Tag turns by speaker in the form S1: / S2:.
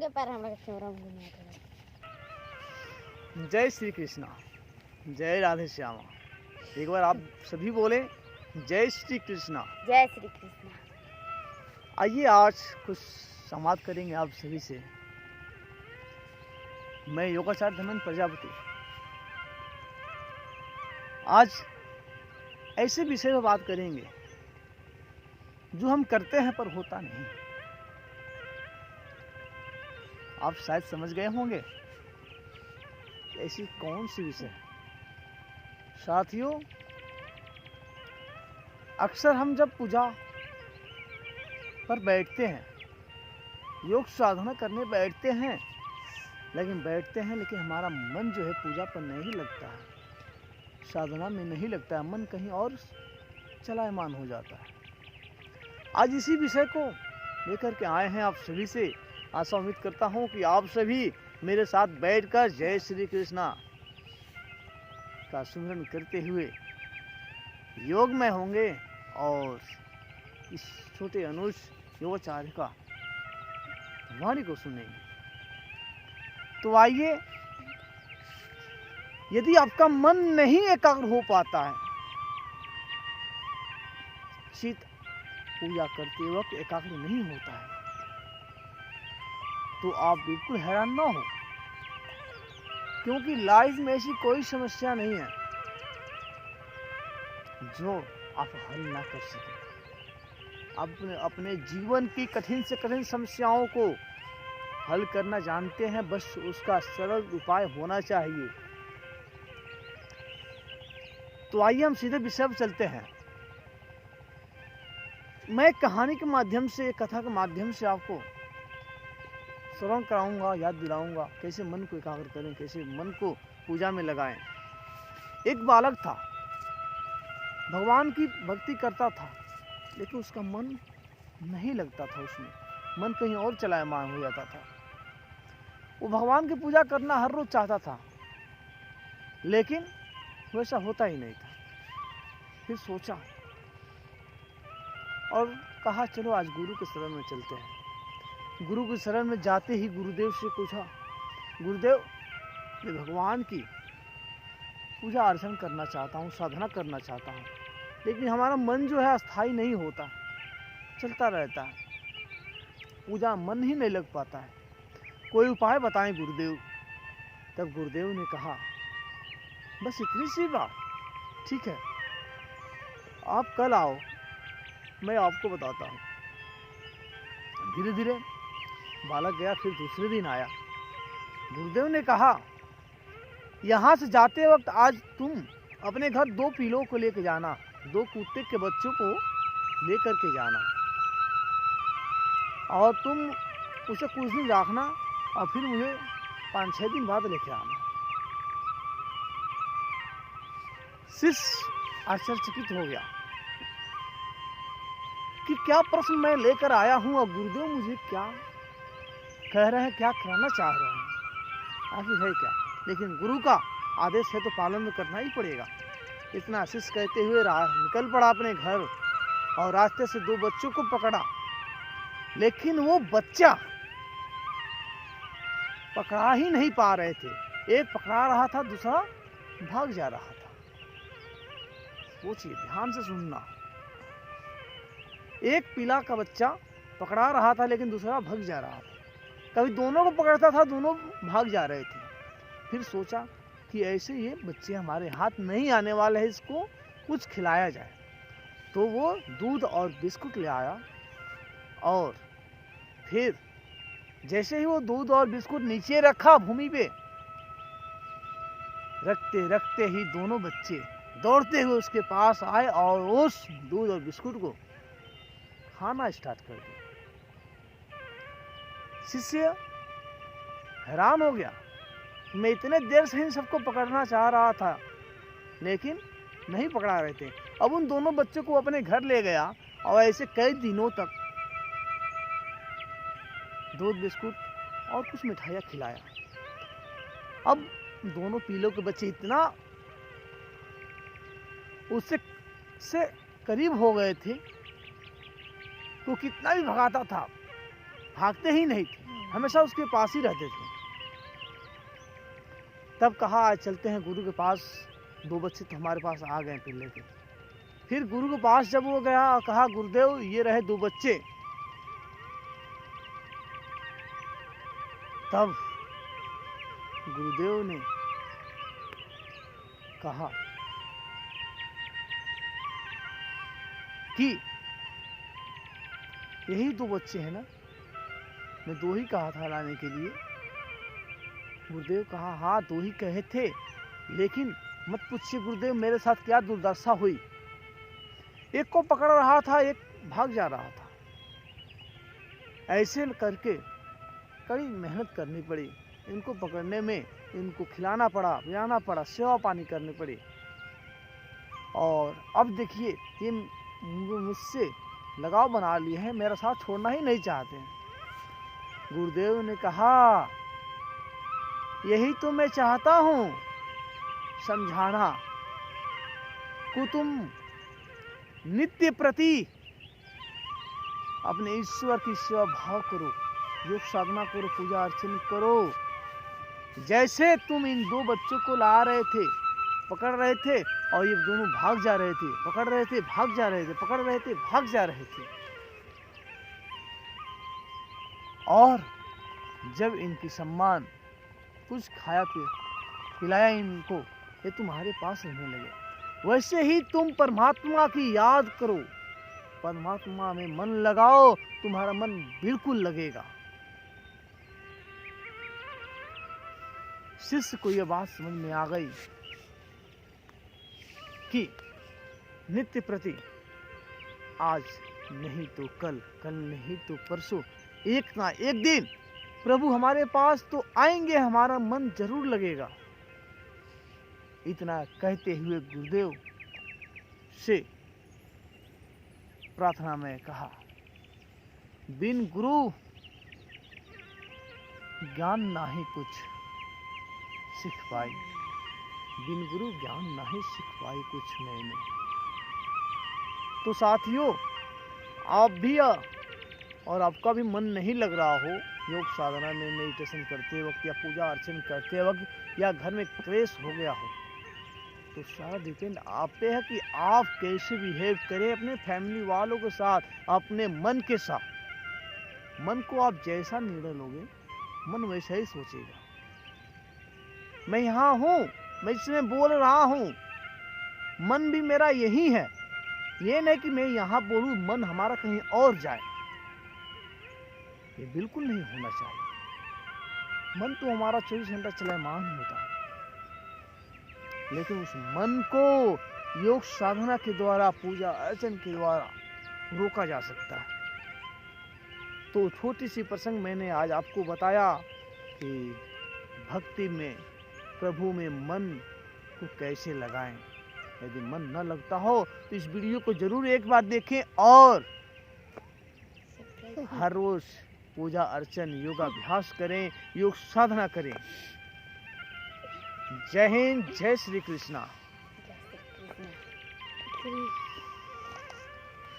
S1: के पैर हमरा के चोरा घुमा दे।
S2: जय श्री कृष्णा, जय राधे श्यामा। एक बार आप सभी बोले जय श्री कृष्णा।
S1: जय श्री कृष्णा।
S2: आइए आज कुछ संवाद करेंगे आप सभी से। मैं योगाचार्य धनंजय प्रजापति आज ऐसे विषय पर बात करेंगे जो हम करते हैं पर होता नहीं। आप शायद समझ गए होंगे ऐसी कौन सी विषय। साथियों, अक्सर हम जब पूजा पर बैठते हैं, योग साधना करने बैठते हैं, लेकिन हमारा मन जो है पूजा पर नहीं लगता है, साधना में नहीं लगता है, मन कहीं और चलायमान हो जाता है। आज इसी विषय को लेकर के आए हैं आप सभी से। आशा उम्मीद करता हूं कि आप सभी मेरे साथ बैठकर जय श्री कृष्णा का सुमिरन करते हुए योग में होंगे और इस छोटे अनुज योगाचार्य का वाणी को सुनेंगे। तो आइए, यदि आपका मन नहीं एकाग्र हो पाता है, चित्त पूजा करते वक्त एकाग्र नहीं होता है, तो आप बिल्कुल हैरान ना हो, क्योंकि लाइफ में ऐसी कोई समस्या नहीं है जो आप हल ना कर सके। अपने जीवन की कठिन से कठिन समस्याओं को हल करना जानते हैं, बस उसका सरल उपाय होना चाहिए। तो आइए हम सीधे विषय पर चलते हैं। मैं कहानी के माध्यम से, कथा के माध्यम से आपको श्रवण कराऊंगा, याद दिलाऊंगा कैसे मन को एकाग्र करें, कैसे मन को पूजा में लगाएं। एक बालक था, भगवान की भक्ति करता था, लेकिन उसका मन नहीं लगता था, उसमें मन कहीं और चलायमान हो जाता था। वो भगवान की पूजा करना हर रोज चाहता था, लेकिन वैसा होता ही नहीं था। फिर सोचा और कहा चलो आज गुरु के शरण में चलते हैं। गुरु के शरण में जाते ही गुरुदेव से पूछा, गुरुदेव मैं भगवान की पूजा अर्चना करना चाहता हूँ, साधना करना चाहता हूँ, लेकिन हमारा मन जो है अस्थाई नहीं होता, चलता रहता है, पूजा मन ही नहीं लग पाता है, कोई उपाय बताएं गुरुदेव। तब गुरुदेव ने कहा बस इतनी सी बात, ठीक है आप कल आओ, मैं आपको बताता हूँ। धीरे धीरे बालक गया, फिर दूसरे दिन आया। गुरुदेव ने कहा यहाँ से जाते वक्त आज तुम अपने घर 2 पीलों को लेकर जाना, 2 कुत्ते के बच्चों को लेकर के जाना, और तुम उसे कुछ दिन रखना और फिर मुझे 5-6 दिन बाद लेके आना। शिष्य आश्चर्यचकित हो गया कि क्या प्रश्न मैं लेकर आया हूं और गुरुदेव मुझे क्या कह रहे हैं, क्या कराना चाह रहे हैं, आखिर है क्या। लेकिन गुरु का आदेश है तो पालन तो करना ही पड़ेगा। इतना शिष्य कहते हुए निकल पड़ा अपने घर और रास्ते से 2 बच्चों को पकड़ा, लेकिन वो बच्चा पकड़ा ही नहीं पा रहे थे। एक पकड़ा रहा था, दूसरा भाग जा रहा था। सोचिए, ध्यान से सुनना। एक पीला का बच्चा पकड़ा रहा था, लेकिन दूसरा भाग जा रहा था। कभी दोनों को पकड़ता था, दोनों भाग जा रहे थे। फिर सोचा कि ऐसे ये बच्चे हमारे हाथ नहीं आने वाले हैं, इसको कुछ खिलाया जाए। तो वो दूध और बिस्कुट ले आया, और फिर जैसे ही वो दूध और बिस्कुट नीचे रखा भूमि पे, रखते रखते ही दोनों बच्चे दौड़ते हुए उसके पास आए और उस दूध और बिस्कुट को खाना स्टार्ट कर दिया। शिष्य हैरान हो गया, मैं इतने देर से इन सबको पकड़ना चाह रहा था, लेकिन नहीं पकड़ा रहे थे। अब उन दोनों बच्चों को अपने घर ले गया और ऐसे कई दिनों तक दूध बिस्कुट और कुछ मिठाइयाँ खिलाया। अब दोनों पीलों के बच्चे इतना उससे करीब हो गए थे, तो कितना भी भगाता था भागते ही नहीं थे। हमेशा उसके पास ही रहते थे। तब कहा आज चलते हैं गुरु के पास, 2 बच्चे तो हमारे पास आ गए फिर लेके। फिर गुरु के पास जब वो गया, कहा गुरुदेव ये रहे 2 बच्चे। तब गुरुदेव ने कहा कि यही 2 बच्चे हैं ना, मैं 2 ही कहा था लाने के लिए। गुरुदेव कहा हाँ 2 ही कहे थे, लेकिन मत पूछिए गुरुदेव मेरे साथ क्या दुर्दशा हुई। एक को पकड़ रहा था, एक भाग जा रहा था। ऐसे करके कड़ी मेहनत करनी पड़ी, इनको पकड़ने में इनको खिलाना पड़ा, पिलाना पड़ा, सेवा पानी करनी पड़ी। और अब देखिए ये मुझसे लगाव बना लिए हैं, मेरा साथ छोड़ना ही नहीं चाहते हैं। गुरुदेव ने कहा यही तो मैं चाहता हूँ समझाना को तुम नित्य प्रति अपने ईश्वर की सेवा भाव करो, योग साधना करो, पूजा अर्चना करो। जैसे तुम इन 2 बच्चों को ला रहे थे, पकड़ रहे थे और ये दोनों भाग जा रहे थे, पकड़ रहे थे भाग जा रहे थे, पकड़ रहे थे भाग जा रहे थे। और जब इनकी सम्मान कुछ खाया पिलाया इनको, ये तुम्हारे पास रहने लगे। वैसे ही तुम परमात्मा की याद करो, परमात्मा में मन लगाओ, तुम्हारा मन बिल्कुल लगेगा। शिष्य को यह बात समझ में आ गई कि नित्य प्रति आज नहीं तो कल, कल नहीं तो परसों, एक ना एक दिन प्रभु हमारे पास तो आएंगे, हमारा मन जरूर लगेगा। इतना कहते हुए गुरुदेव से प्रार्थना में कहा बिन गुरु ज्ञान नाही कुछ सीख पाई, बिन गुरु ज्ञान नहीं सीख पाई कुछ मैंने। तो साथियों आप भी और आपका भी मन नहीं लग रहा हो योग साधना में, मेडिटेशन करते वक्त या पूजा अर्चना करते वक्त, या घर में क्लेश हो गया हो, तो सारा डिपेंड आप पे है कि आप कैसे बिहेव करें अपने फैमिली वालों के साथ, अपने मन के साथ। मन को आप जैसा निर्णय लोगे मन वैसा ही सोचेगा। मैं यहाँ हूँ, मैं इसमें बोल रहा हूँ, मन भी मेरा यही है। ये नहीं कि मैं यहाँ बोलूँ मन हमारा कहीं और जाए, ये बिल्कुल नहीं होना चाहिए। मन तो हमारा 24 घंटा चलायमान होता है, लेकिन उस मन को योग साधना के द्वारा, पूजा अर्चन के द्वारा रोका जा सकता है। तो छोटी सी प्रसंग मैंने आज आपको बताया कि भक्ति में, प्रभु में मन को कैसे लगाएं। यदि मन न लगता हो तो इस वीडियो को जरूर एक बार देखें और हर रोज पूजा अर्चन योगाभ्यास करें, योग साधना करें। जय हिंद, जय श्री कृष्णा।
S1: जय श्री कृष्ण।